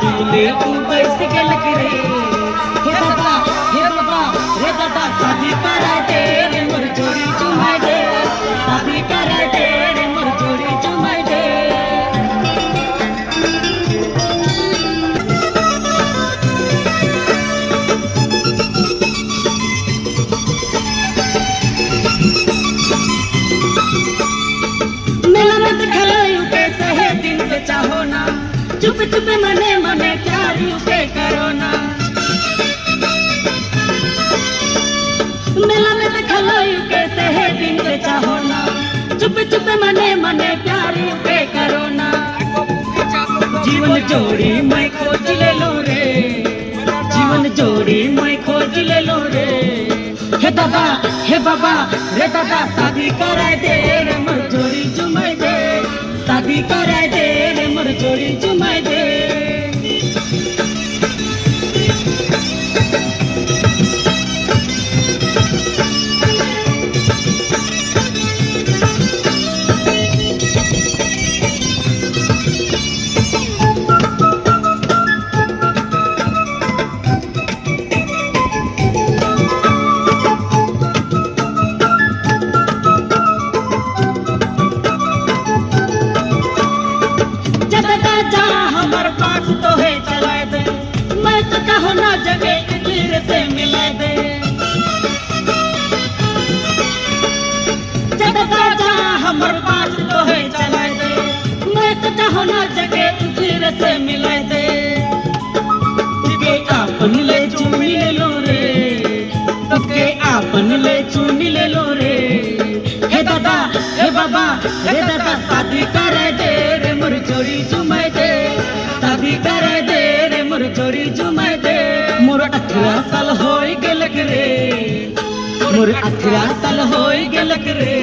पीले तू बैठ के लग रे हे बाबा रे दादा शादी करा दे रे मोर जोड़ी चुमाए दे शादी करा दे रे मोर जोड़ी चुमाए दे मेला मत खलायू के सहे दिन से चाहो ना चुप चुप मने मने प्यार यू के करो ना मेला मत खलायू के सहे दिन से चाहो ना चुप चुप मने मने प्यार यू के करो ना जीवन जोड़ी मैं खोज ले लो रे जीवन जोड़ी मैं खोज ले लो रे हे बाबा रे दादा शादी कराए दे रे मोर जोड़ी चुमाए दे शादी कराए दे रे मोर जोड़ी चुमाए दे हमार पास तो है चलाए दे मैं तो कहो ना जगह धीरे से मिला दे हमार पास तो है चलाए दे मैं तो कहो ना जगह धीरे से मिला दे आपन ले चुनी ले लो रे तके आपन ले चुनी ले लो रे हे दादा हे बाबा रे दादा शादी करे दे रे मोर जोड़ी चुमाए दे शादी करे दे रे मोर जोड़ी चुमाए दे मोर 18 साल होई गेलक रे मोर 18 साल होई गेलक रे